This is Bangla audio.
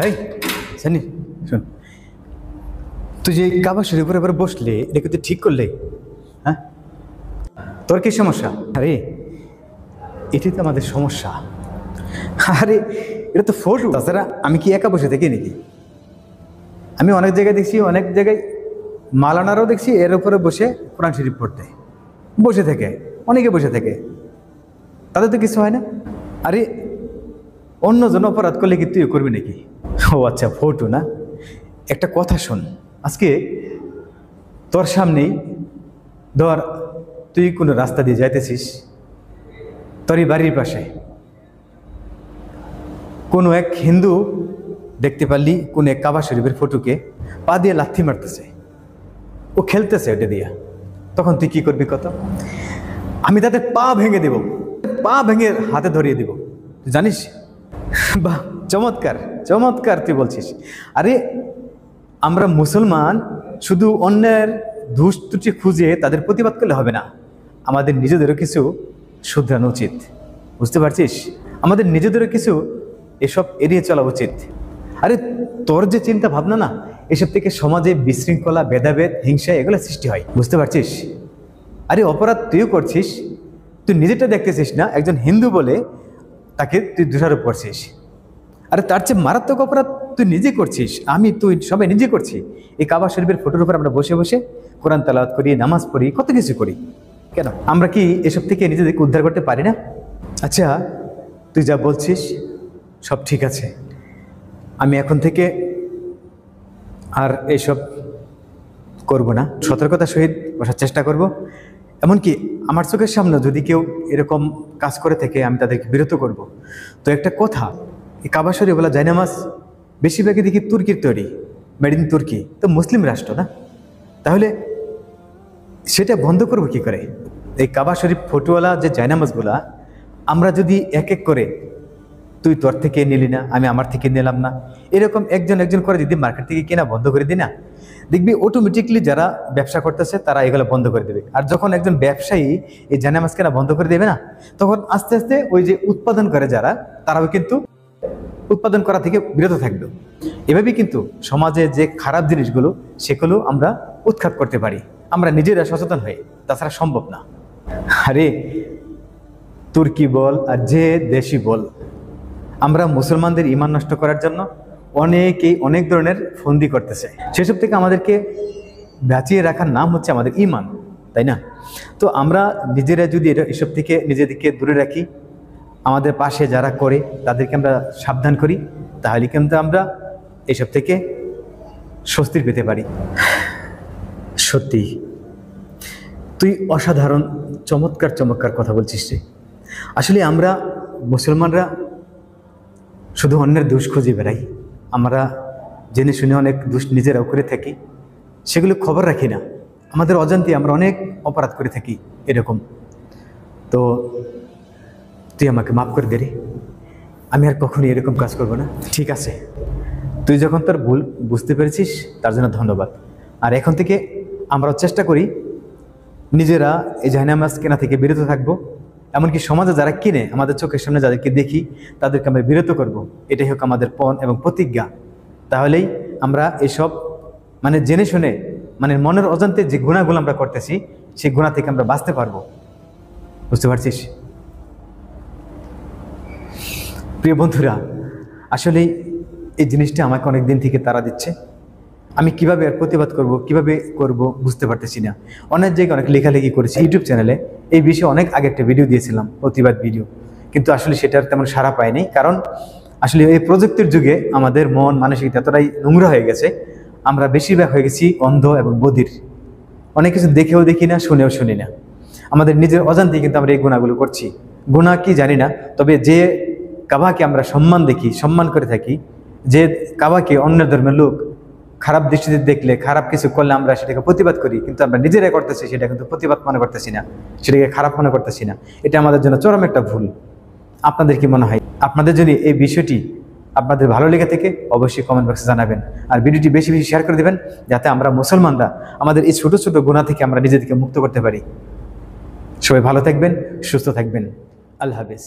এই জানি শোন, তুই যে কাবা শরীফের উপরে বসলে এটা কিন্তু ঠিক করলে? হ্যাঁ, তোর কি সমস্যা? আরে এটাই তো আমাদের সমস্যা। আরে এটা তো ফটো, তাছাড়া আমি কি একা বসে থাকি নাকি? আমি অনেক জায়গায় দেখছি, অনেক জায়গায় মালানারও দেখছি এর উপরে বসে কোরআন শরীফ পড়তে বসে থাকে, অনেকে বসে থাকে, তাদের তো কিছু হয় না। আরে অন্যজন অপরাধ করলে কি তুই করবি নাকি? ও আচ্ছা, ফটো না। একটা কথা শোন, আজকে তোর সামনেই ধর তুই কোনো রাস্তা দিয়ে যাইতেছিস, তোরই বাড়ির পাশে কোনো এক হিন্দু দেখতে পারলি কোন এক কাবা শরীফের ফটোকে পা দিয়ে লাথি মারতেছে, ও খেলতেছে ওটা দিয়া, তখন তুই কি করবি কত? আমি তাদের পা ভেঙে দেব, পা ভেঙে হাতে ধরিয়ে দেব, তুই জানিস? বাহ, চমৎকার চমৎকার তুই বলছিস। আরে আমরা মুসলমান শুধু অন্যের দোষ ত্রুটি খুঁজে তাদের প্রতিবাদ করলে হবে না, আমাদের নিজেদেরও কিছু শুধরানো উচিত, বুঝতে পারছিস? আমাদের নিজেদেরও কিছু এসব এড়িয়ে চলা উচিত। আরে তোর যে চিন্তা ভাবনা না, এসব থেকে সমাজে বিশৃঙ্খলা, ভেদাভেদ, হিংসা এগুলো সৃষ্টি হয়, বুঝতে পারছিস? আরে অপরাধ তুইও করছিস, তুই নিজেটা দেখতেছিস না, একজন হিন্দু বলে তাকে তুই দোষারোপ করছিস। আরে তার চেয়ে মারাত্মক অপরাধ তুই নিজে করছিস, আমি তুই সবাই নিজে করছি। এই কাবা শরীফের ফটোর উপর আমরা বসে বসে কোরআন তেলাওয়াত করি, নামাজ পড়ি, কত কিছু করি, কেন আমরা কি এসব থেকে নিজেদেরকে উদ্ধার করতে পারি না? আচ্ছা, তুই যা বলছিস সব ঠিক আছে, আমি এখন থেকে আর এসব করব না, সতর্কতার সহিত বসার চেষ্টা করব। এমনকি আমার চোখের সামনে যদি কেউ এরকম কাজ করে থাকে আমি তাদেরকে বিরত করব। তো একটা কথা, এই কাবা শরীফ বলা জায়নামাজ বেশিরভাগই দেখি তুর্কির তৈরি, মেড ইন তুর্কি, তো মুসলিম রাষ্ট্র না, তাহলে সেটা বন্ধ করব কি করে? এই কাবা শরীফ ফটোওয়ালা যে জায়নামাজগুলা আমরা যদি এক এক করে, তুই তোর থেকে নিলি না, আমি আমার থেকে নিলাম না, এরকম একজন একজন করে যদি মার্কেট থেকে কেনা বন্ধ করে দিই না, দেখবি অটোমেটিকলি যারা ব্যবসা করতেছে তারা এগুলো বন্ধ করে দেবে। আর যখন একজন ব্যবসায়ী এই জায়নামাজ কেনা বন্ধ করে দেবে না, তখন আস্তে আস্তে ওই যে উৎপাদন করে যারা, তারাও কিন্তু উৎপাদন করা থেকে বিরত থাকবে। এভাবেই কিন্তু সমাজে যে খারাপ জিনিসগুলো সেগুলো আমরা উৎখাত করতে পারি, আমরা নিজেরা সচেতন হয়ে, তাছাড়া সম্ভব না। আরে তুর্কি বল আর যে দেশি বল, আমরা মুসলমানদের ঈমান নষ্ট করার জন্য অনেকেই অনেক ধরনের ফন্দি করতেছে, সেসব থেকে আমাদেরকে বাঁচিয়ে রাখার নাম হচ্ছে আমাদের ঈমান, তাই না? তো আমরা নিজেরা যদি এসব থেকে নিজেদেরকে দূরে রাখি, আমাদের পাশে যারা করে তাদেরকে আমরা সাবধান করি, তাহলে কিন্তু আমরা এসব থেকে স্বস্তি পেতে পারি। সত্যি তুই অসাধারণ চমৎকার চমৎকার কথা বলছিস রে। আসলে আমরা মুসলমানরা শুধু অন্যের দোষ খুঁজে বেড়াই, আমরা জেনে শুনে অনেক দোষ নিজেরাও করে থাকি, সেগুলো খবর রাখি না, আমাদের অজান্তে আমরা অনেক অপরাধ করে থাকি এরকম। তো তুই আমাকে মাফ করে দে রে, আমি আর কখনই এরকম কাজ করব না। ঠিক আছে, তুই যখন তোর ভুল বুঝতে পেরেছিস তার জন্য ধন্যবাদ। আর এখন থেকে আমরাও চেষ্টা করি নিজেরা এই জায়নামাজ কেনা থেকে বিরত থাকবো, এমনকি সমাজে যারা কিনে আমাদের চোখের সামনে যাদেরকে দেখি তাদেরকে আমরা বিরত করব। এটাই হোক আমাদের পণ এবং প্রতিজ্ঞা। তাহলেই আমরা এসব মানে জেনে শুনে, মানে মনের অজান্তে যে গুণাগুলো আমরা করতেছি সেই গুণা থেকে আমরা বাঁচতে পারবো, বুঝতে পারছিস? প্রিয় বন্ধুরা, আসলে এই জিনিসটা আমাকে অনেক দিন থেকে তাড়া দিচ্ছে, আমি কিভাবে এর প্রতিবাদ করব, কিভাবে করব বুঝতে পারতেছি না। অনেক জায়গায় অনেক লেখালেখি করেছি, ইউটিউব চ্যানেলে এই বিষয়ে অনেক আগে একটা ভিডিও দিয়েছিলাম, প্রতিবাদ ভিডিও, কিন্তু আসলে সেটার তেমন সাড়া পায়নি। কারণ আসলে এই প্রযুক্তির যুগে আমাদের মন মানসিকতা এতটাই নোংরা হয়ে গেছে, আমরা বেশিরভাগ হয়ে গেছি অন্ধ এবং বধির, অনেক কিছু দেখেও দেখি না, শুনেও শুনি না, আমাদের নিজের অজান্তেই কিন্তু আমরা এই গুণাগুলো করছি। গুণা কি জানি না, তবে যে কাবাকে আমরা সম্মান দেখি, সম্মান করে থাকি, যে কাবাকে অন্য ধর্মের লোক খারাপ দৃষ্টিতে দেখলে, খারাপ কিছু করলে আমরা সেটাকে প্রতিবাদ করি, কিন্তু আমরা নিজেরাই করতেছি সেটা কিন্তু প্রতিবাদ মনে করতেছি না, সেটাকে খারাপ মনে করতেছি না। এটা আমাদের জন্য চরম একটা ভুল। আপনাদের কি মনে হয়? আপনাদের যদি এই বিষয়টি আপনাদের ভালো লেগে থেকে অবশ্যই কমেন্ট বক্সে জানাবেন, আর ভিডিওটি বেশি বেশি শেয়ার করে দেবেন, যাতে আমরা মুসলমানরা আমাদের এই ছোট ছোট গুনাহ থেকে আমরা নিজেদেরকে মুক্ত করতে পারি। সবাই ভালো থাকবেন, সুস্থ থাকবেন, আল্লাহ হাফেজ।